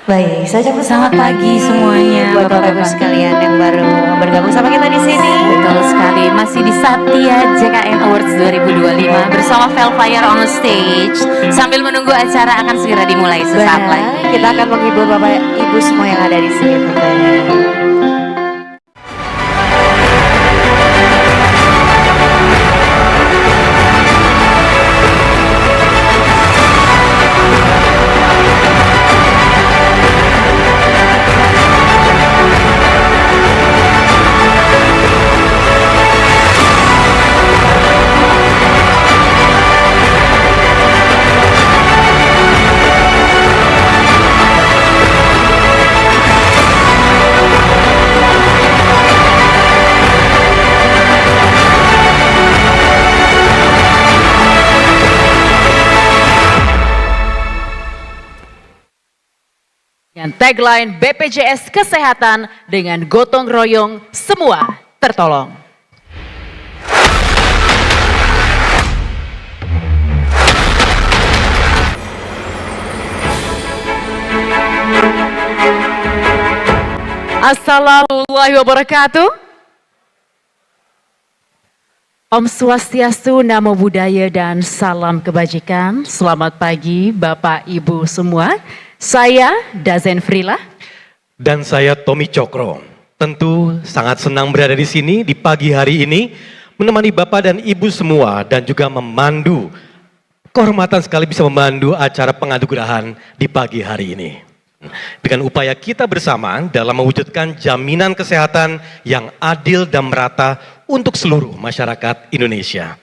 Baik, saya ucapkan Selamat pagi semuanya, buat Bapak-Ibu sekalian yang baru bergabung sama kita di sini. Betul sekali, masih di Satya JKN Awards 2025 bersama Velfire on stage. Sambil menunggu acara akan segera dimulai sesaat Benar, lagi. kita akan menghibur Bapak Ibu semua yang ada di sini tentunya. Dengan tagline BPJS Kesehatan dengan gotong royong semua tertolong. Assalamualaikum wabarakatuh. Om Swastiastu, Namo Buddhaya dan salam kebajikan. Selamat pagi Bapak Ibu semua. Saya Dazen Frila. Dan saya Tommy Cokro. Tentu sangat senang berada di sini di pagi hari ini. Menemani Bapak dan Ibu semua dan juga memandu. Kehormatan sekali bisa memandu acara penganugerahan di pagi hari ini. Dengan upaya kita bersama dalam mewujudkan jaminan kesehatan yang adil dan merata untuk seluruh masyarakat Indonesia.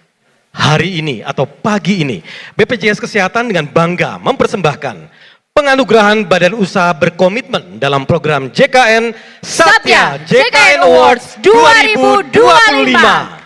Hari ini atau pagi ini, BPJS Kesehatan dengan bangga mempersembahkan penganugerahan badan usaha berkomitmen dalam program JKN Satya JKN Awards 2025.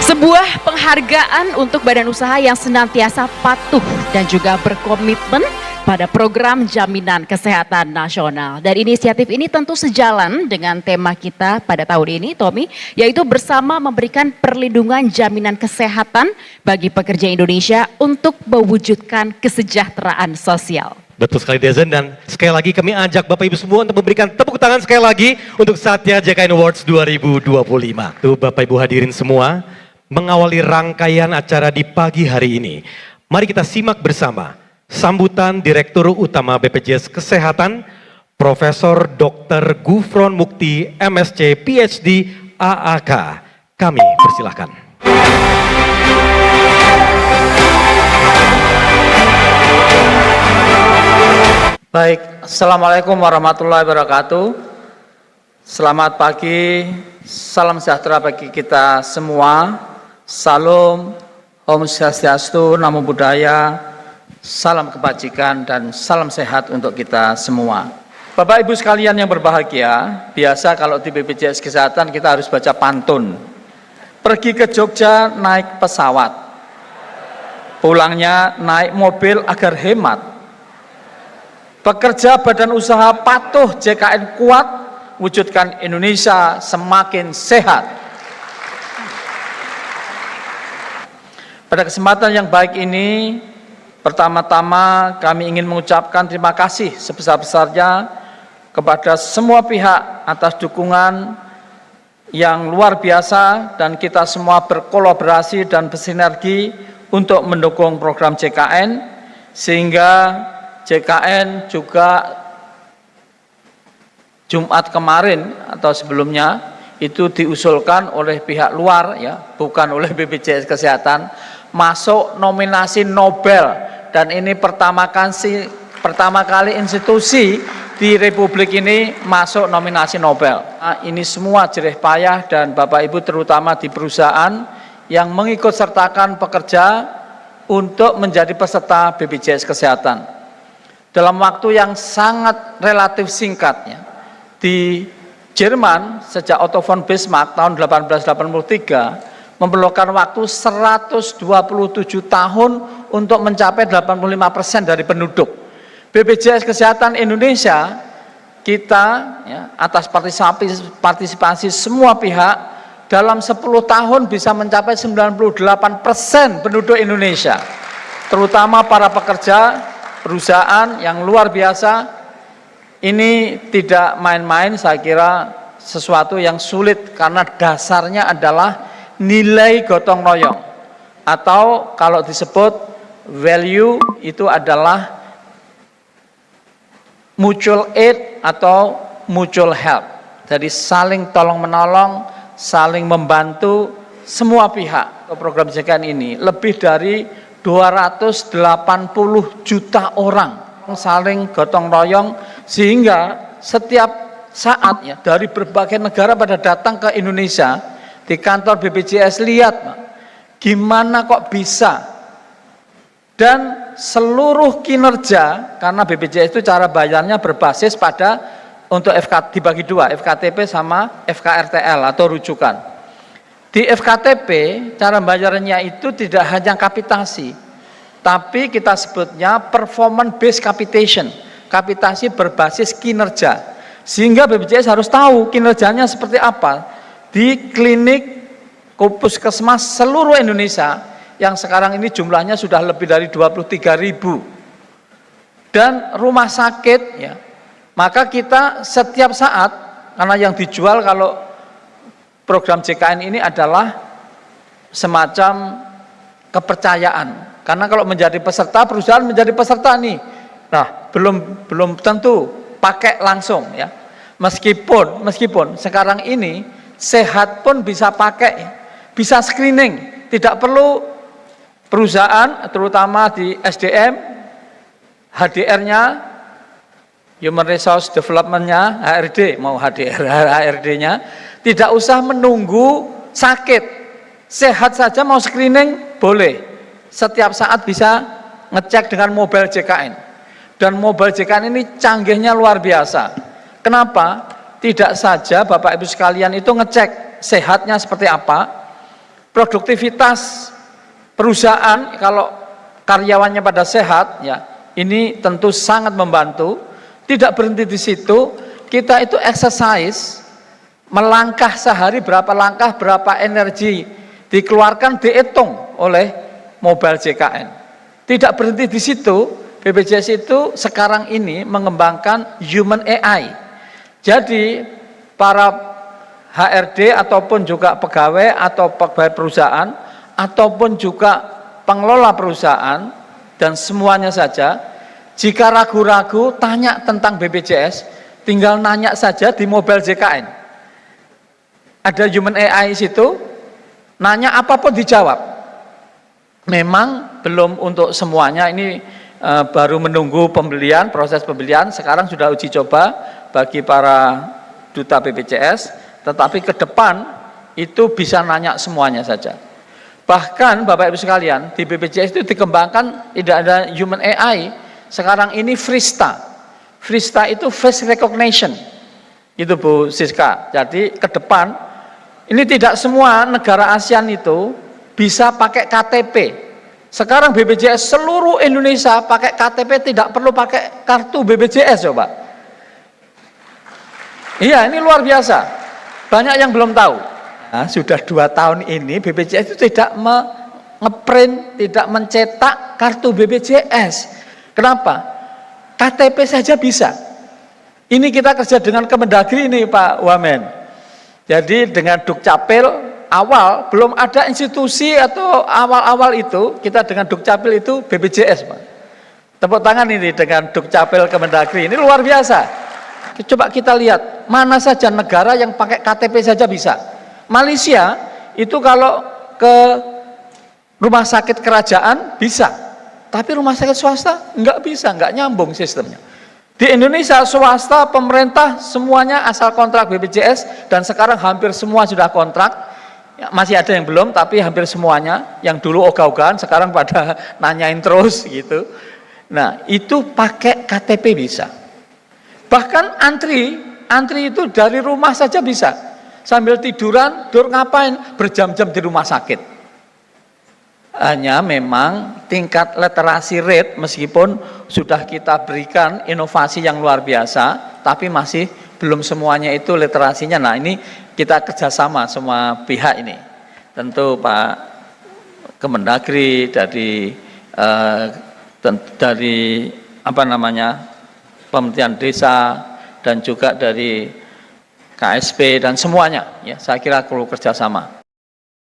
Sebuah penghargaan untuk badan usaha yang senantiasa patuh dan juga berkomitmen pada program jaminan kesehatan nasional. Dan inisiatif ini tentu sejalan dengan tema kita pada tahun ini, Tommy, yaitu bersama memberikan perlindungan jaminan kesehatan bagi pekerja Indonesia untuk mewujudkan kesejahteraan sosial. Betul sekali Dezen, dan sekali lagi kami ajak Bapak Ibu semua untuk memberikan tepuk tangan sekali lagi untuk Satya JKN Awards 2025. Tuh Bapak Ibu hadirin semua, mengawali rangkaian acara di pagi hari ini, mari kita simak bersama sambutan Direktur Utama BPJS Kesehatan, Profesor Dr. Gufron Mukti, MSc, PhD, AAK. Kami persilahkan. Baik, Assalamualaikum warahmatullahi wabarakatuh. Selamat pagi, salam sejahtera bagi kita semua. Salam, Om Swastiastu, Namo Buddhaya, salam kebajikan dan salam sehat untuk kita semua. Bapak Ibu sekalian yang berbahagia, biasa kalau di BPJS Kesehatan kita harus baca pantun. Pergi ke Jogja naik pesawat, pulangnya naik mobil agar hemat. Pekerja badan usaha patuh JKN kuat, wujudkan Indonesia semakin sehat. Pada kesempatan yang baik ini, pertama-tama kami ingin mengucapkan terima kasih sebesar-besarnya kepada semua pihak atas dukungan yang luar biasa, dan kita semua berkolaborasi dan bersinergi untuk mendukung program JKN, sehingga JKN juga Jumat kemarin atau sebelumnya itu diusulkan oleh pihak luar, ya, bukan oleh BPJS Kesehatan, masuk nominasi Nobel, dan ini pertama kali institusi di Republik ini masuk nominasi Nobel. Nah, ini semua jerih payah dan Bapak Ibu terutama di perusahaan yang mengikut sertakan pekerja untuk menjadi peserta BPJS Kesehatan. Dalam waktu yang sangat relatif singkatnya, di Jerman sejak Otto von Bismarck tahun 1883 memerlukan waktu 127 tahun untuk mencapai 85% dari penduduk. BPJS Kesehatan Indonesia kita ya, atas partisipasi semua pihak dalam 10 tahun bisa mencapai 98% penduduk Indonesia. terutama para pekerja, perusahaan yang luar biasa. Ini tidak main-main, saya kira sesuatu yang sulit karena dasarnya adalah nilai gotong royong. Atau kalau disebut value itu adalah mutual aid atau mutual help. Jadi saling tolong-menolong, saling membantu semua pihak. Program JKN ini lebih dari 280 juta orang saling gotong royong, sehingga setiap saat ya dari berbagai negara pada datang ke Indonesia di kantor BPJS, lihat gimana kok bisa. Dan seluruh kinerja, karena BPJS itu cara bayarnya berbasis pada untuk dibagi dua, FKTP sama FKRTL atau rujukan. Di FKTP, cara bayarnya itu tidak hanya kapitasi, tapi kita sebutnya performance based capitation, kapitasi berbasis kinerja. Sehingga BPJS harus tahu kinerjanya seperti apa di klinik puskesmas seluruh Indonesia, yang sekarang ini jumlahnya sudah lebih dari 23.000. Dan rumah sakit ya, maka kita setiap saat, karena yang dijual kalau program JKN ini adalah semacam kepercayaan. Karena kalau menjadi peserta, perusahaan menjadi peserta nih. Nah, belum tentu pakai langsung ya. Meskipun sekarang ini sehat pun bisa pakai, bisa screening, tidak perlu perusahaan terutama di SDM, HDR-nya, Human Resource Development-nya, HRD, mau HRD-nya, tidak usah menunggu sakit, sehat saja mau screening boleh, setiap saat bisa ngecek dengan mobile JKN. Dan mobile JKN ini canggihnya luar biasa. Kenapa? Tidak saja Bapak Ibu sekalian itu ngecek sehatnya seperti apa, produktivitas perusahaan kalau karyawannya pada sehat ya, ini tentu sangat membantu. Tidak berhenti di situ, kita itu exercise, melangkah sehari berapa langkah, berapa energi dikeluarkan, dihitung oleh mobile JKN. Tidak berhenti di situ, BPJS itu sekarang ini mengembangkan human AI. Jadi para HRD ataupun juga pegawai atau pegawai perusahaan ataupun juga pengelola perusahaan dan semuanya saja, jika ragu-ragu tanya tentang BPJS, tinggal nanya saja di mobile JKN. Ada human AI situ, nanya apapun dijawab. Memang belum untuk semuanya, ini baru menunggu pembelian, proses pembelian. Sekarang sudah uji coba bagi para duta BPJS, tetapi ke depan itu bisa nanya semuanya saja. Bahkan Bapak Ibu sekalian, di BPJS itu dikembangkan tidak ada human AI. Sekarang ini Frista. Frista itu face recognition. Itu Bu Siska. Jadi ke depan ini tidak semua negara ASEAN itu bisa pakai KTP. Sekarang BPJS seluruh Indonesia pakai KTP, tidak perlu pakai kartu BPJS coba. Iya, ini luar biasa. Banyak yang belum tahu. Nah, sudah 2 tahun ini BPJS itu tidak ngeprint, tidak mencetak kartu BPJS. Kenapa? KTP saja bisa. Ini kita kerja dengan Kemendagri ini Pak Wamen. Jadi dengan Dukcapil awal belum ada institusi atau awal-awal itu kita dengan Dukcapil itu BPJS Pak. Tepuk tangan ini dengan Dukcapil Kemendagri, ini luar biasa. Coba kita lihat mana saja negara yang pakai KTP saja bisa. Malaysia itu kalau ke rumah sakit kerajaan bisa. Tapi rumah sakit swasta nggak bisa, nggak nyambung sistemnya. Di Indonesia swasta, pemerintah semuanya asal kontrak BPJS, dan sekarang hampir semua sudah kontrak. Ya, masih ada yang belum, tapi hampir semuanya. Yang dulu ogah-ogahan, sekarang pada nanyain terus gitu. Nah, itu pakai KTP bisa. Bahkan antri itu dari rumah saja bisa. Sambil tiduran, ngapain? Berjam-jam di rumah sakit. Hanya memang tingkat literasi rate meskipun sudah kita berikan inovasi yang luar biasa, tapi masih belum semuanya itu literasinya. Nah, ini kita kerjasama semua pihak ini. Tentu Pak Kemendagri dari dari apa namanya Kementerian Desa dan juga dari KSP dan semuanya, ya saya kira perlu kerjasama.